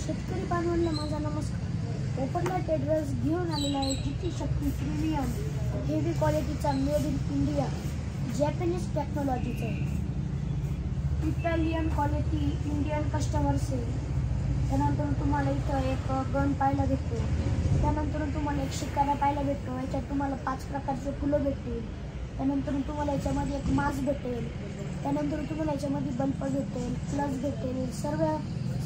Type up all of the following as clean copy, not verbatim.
शेतकरी बांधवांना माझा नमस्कार. पोपटला ट्रेडर्स घेऊन आलेला आहे जिची शक्ती प्रीमियम हेवी क्वालिटीचा मेड इन इंडिया जॅपनीज टेक्नॉलॉजीचा Italian quality Indian customer sale. त्यानंतर तुम्हाला इथं एक गन पाहायला भेटतो. त्यानंतर तुम्हाला एक शिकारा पाहायला भेटतो. याच्यात तुम्हाला 5 प्रकारचे फुलं भेटतील. त्यानंतर तुम्हाला याच्यामध्ये एक मास्क भेटेल. त्यानंतर तुम्हाला याच्यामध्ये बल्ब भेटेल, प्लस भेटेल,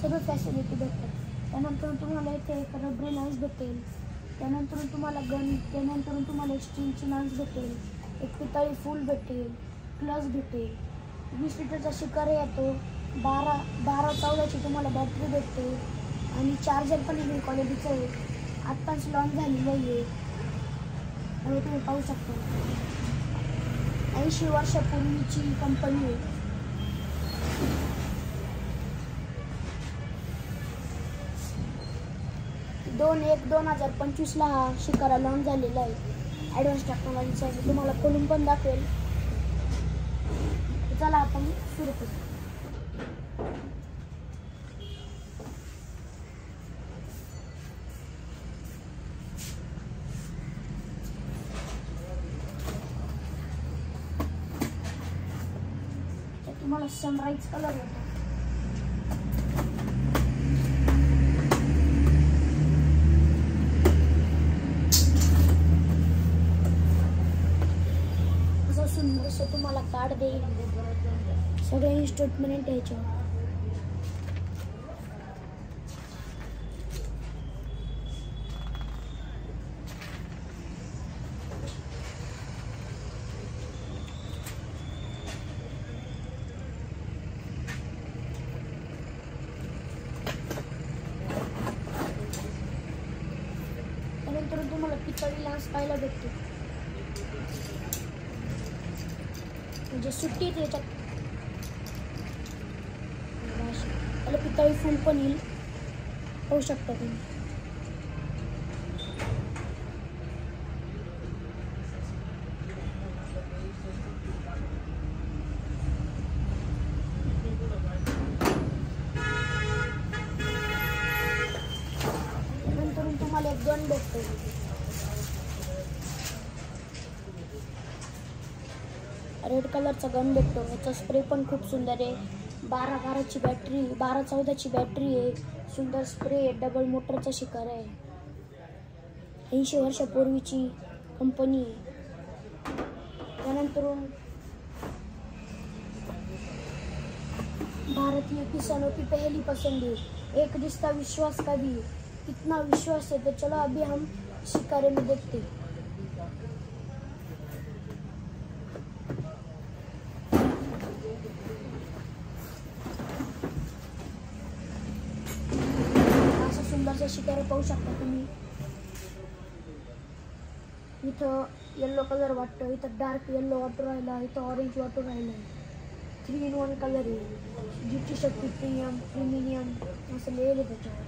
सर्व फॅसिलिटी भेटतात. त्यानंतर तुम्हाला इथे एक रबरी लान्स भेटेल. त्यानंतर तुम्हाला त्यानंतर तुम्हाला एक स्टीलची लान्स भेटेल, एक पितळी फूल भेटेल, प्लस भेटेल. 20 लिटरचा शिकार येतो. 12-14ची तुम्हाला बॅटरी भेटते आणि चार्जर पण वेगळी क्वालिटीचं आहे. आत्ताच लॉन्च झालेलं आहे. त्यामुळे तुम्ही पाहू शकता. 80 वर्षापूर्वीची कंपनी आहे. 2/1/2025 हा शिकारा लॉन्च झालेला आहे. ॲडव्हान्स टेक्नॉलॉजीचा आहे. तुम्हाला खोलून पण दाखवेल. चला आपण सुरू करू. तुम्हाला सनराईज कलर येतो. असं सुंदरसं तुम्हाला कार्ड देईल. सगळे इन्स्टॉलमेंट यायच्यावर. त्यानंतर तुम्हाला पितळी लान्स पाहायला भेटते. म्हणजे सुट्टी त्याच्यात त्याला पितळी फूल पण येईल. पाहू शकता तुम्ही. नंतर तुम्हाला एक गन भेटतो. रेड कलरचा गन भेटतो. याचा स्प्रे पण खूप सुंदर आहे. 12-14ची बॅटरी आहे. सुंदर स्प्रे आहे. डबल मोटरचा शिकार आहे. 80 वर्षापूर्वीची कंपनी आहे. त्यानंतर भारतीय किसानों की पहली पसंद है. एक रिश्ता विश्वास का भी. कितना विश्वास है तो चलो अभी हम शिकारे में देखते. असं सुंदरसा शिकारा पाहू शकता तुम्ही. इथं येल्लो कलर वाटतो. इथं डार्क येल्लो वाटू राहिला. इथं ऑरेंज वाटू राहिला. 3-in-1 कलर आहे. जिची शक्ती प्रीमियम असं लिहिलं त्याच्यावर.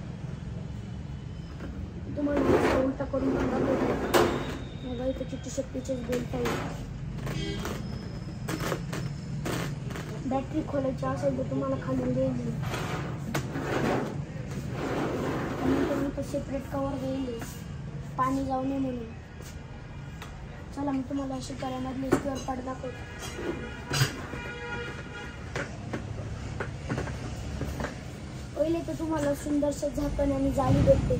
तुम्हाला उलटा करून बघा. इथं चिट्टी शक्तीचेच बोलता येईल. बॅटरी खोलायची असेल तर तुम्हाला खालून देईल. इथं सेपरेट कवर देईल पाणी जाऊ नये म्हणून. चला मी तुम्हाला शिकाऱ्यामधले स्क्वेअर पार्ट दाखवतो. पहिले तर तुम्हाला सुंदरसं झाकण आणि जाळी भेटते.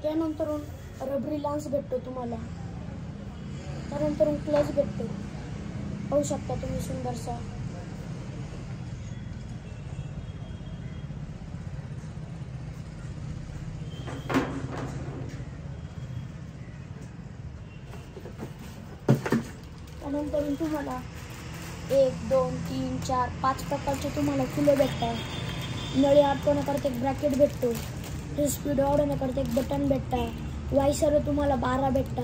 त्यानंतर रबरी लान्स भेटतो तुम्हाला. त्यानंतर क्लच भेटतो. पाहू शकता तुम्ही सुंदरसा. त्यानंतर तुम्हाला 1, 2, 3, 4, 5 प्रकारचे तुम्हाला फुलं भेटतात. नळी अडकवण्याकरता एक ब्रॅकेट भेटतो. स्पीड वाढवण्याकरता एक बटन भेटता. वायसर तुम्हाला 12 भेटता.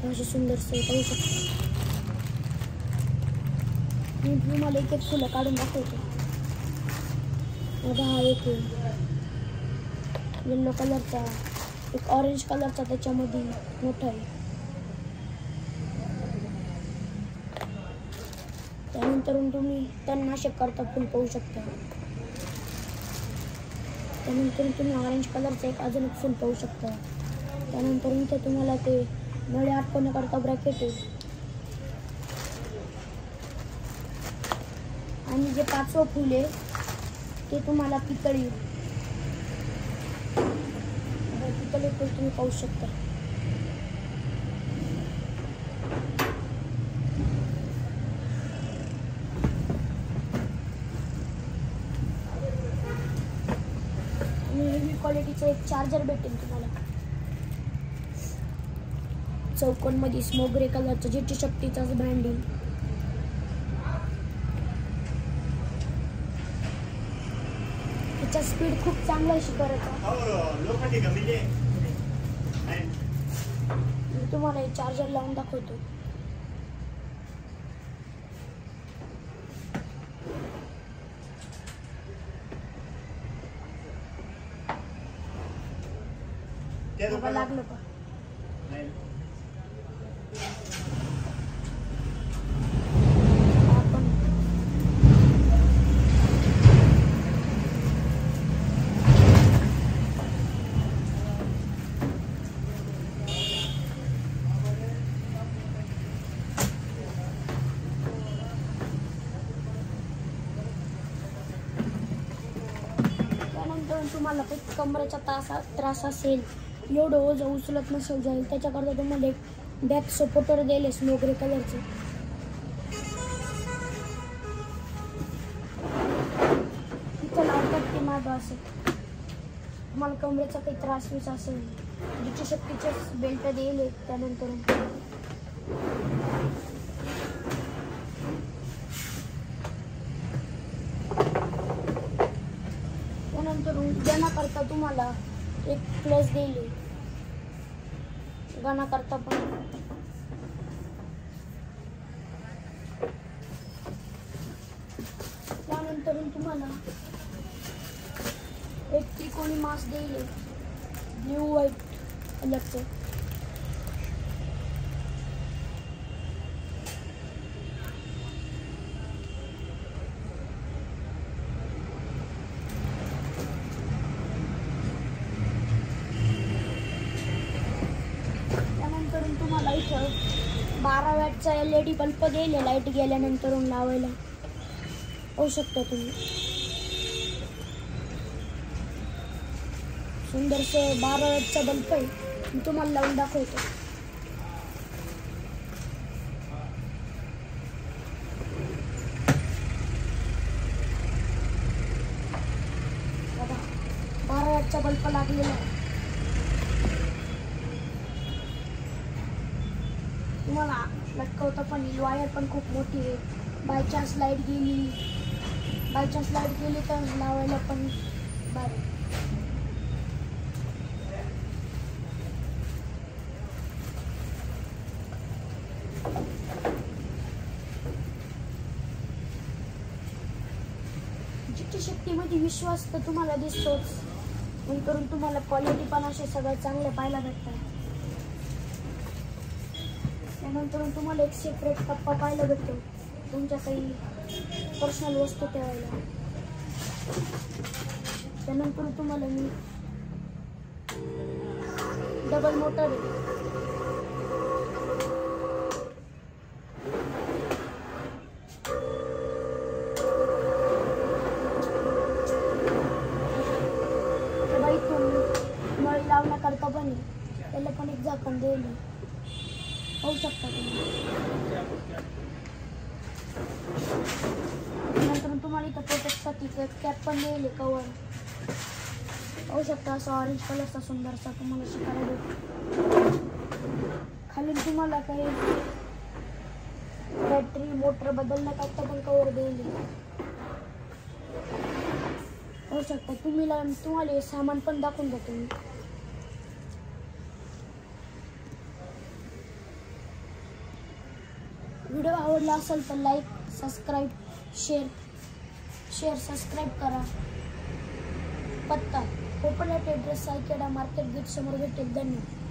असे सुंदरसे पाहू शकता. मी तुम्हाला एक फुलं काढून दाखवतो. बघा हा एक येलो कलरचा, एक ऑरेंज कलरचा त्याच्यामध्ये मोठा आहे. त्यानंतर तुम्ही तणनाशक करता फुल पाहू शकता. त्यानंतर तुम्ही ऑरेंज कलरचं एक अजून एक फुल पाहू शकता. त्यानंतर इथे तुम्हाला ते नळे अटकवण्याकरता ब्रॅकेट आहे. आणि जे 5वं फूल आहे ते तुम्हाला पितळी फूल तुम्ही पाहू शकता. आणि हेवी क्वालिटीचं एक चार्जर भेटेल तुम्हाला चौकोनमध्ये स्मोक ग्रे कलरचं, जीटी शक्तीचाच ब्रँडिंग. त्याचा स्पीड खूप चांगला आहे शिकायचा. मी तुम्हाला हे चार्जर लावून दाखवतो. लागलं का? तुम्हाला काही कमरेचा त्रास असेल, एवढं ओझं उचलत नसेल जाईल, त्याच्याकरता तुम्हाला एक बॅक सपोर्टर दिले स्मोक ग्रे कलरचे. इथं लावतात ते मागं असेल. तुम्हाला कमरेचा काही त्रास विस असेल, जीटी शक्तीचे बेल्ट दिले. त्यानंतर गाणं करता तुम्हाला एक प्लस दिले. गाणं करता पण त्यानंतर तुम्हाला एक त्रिकोणी मास्क दिले ब्ल्यू व्हाईट कलरचे. तुम्हाला इथं 12 वॅटचा LED बल्ब दिले लाईट गेल्यानंतर लावायला होऊ शकता. तुम्ही सुंदरसं 12 वॅटचा बल्ब आहे, मी तुम्हाला लावून दाखवतो. बघा 12 वॅटचा बल्ब लागलेला आहे. तुम्हाला लटकवतं पण येईल. वायर पण खूप मोठी आहे. बायचान्स लाईट गेली तर लावायला पण भारी. जीटी शक्तीमध्ये विश्वास तर तुम्हाला दिसतोच, नंतर तुम्हाला क्वालिटी पण असे सगळं चांगलं पाहायला भेटतं. त्यानंतर तुम्हाला एक सेपरेट कप्पा पाहायला भेटतो तुमच्या काही पर्सनल वस्तू ठेवायला. त्यानंतर तुम्हाला मी डबल मोटर आहे. नळ लावण्याकरता पण त्याला पण एक झाकण देईल होऊ शकता तुम्ही. नंतर तुम्हाला इथं प्रोटेक्टसाठी कॅप पण देईल कवर होऊ शकता. असा ऑरेंज कलरचा सुंदरसा तुम्हाला शिकायला भेटेल. खाली तुम्हाला काही बॅटरी मोटर बदलण्याकरता पण कवर देईल होऊ शकता. तुम्हाला हे सामान पण दाखवून देतो मी. व्हिडिओ आवडला असेल तर लाईक, सबस्क्राईब, शेअर सबस्क्राईब करा. पत्ता ओपन ॲट ॲड्रेस सायकेडा मार्केट गेट समोर भेटेल. धन्यवाद.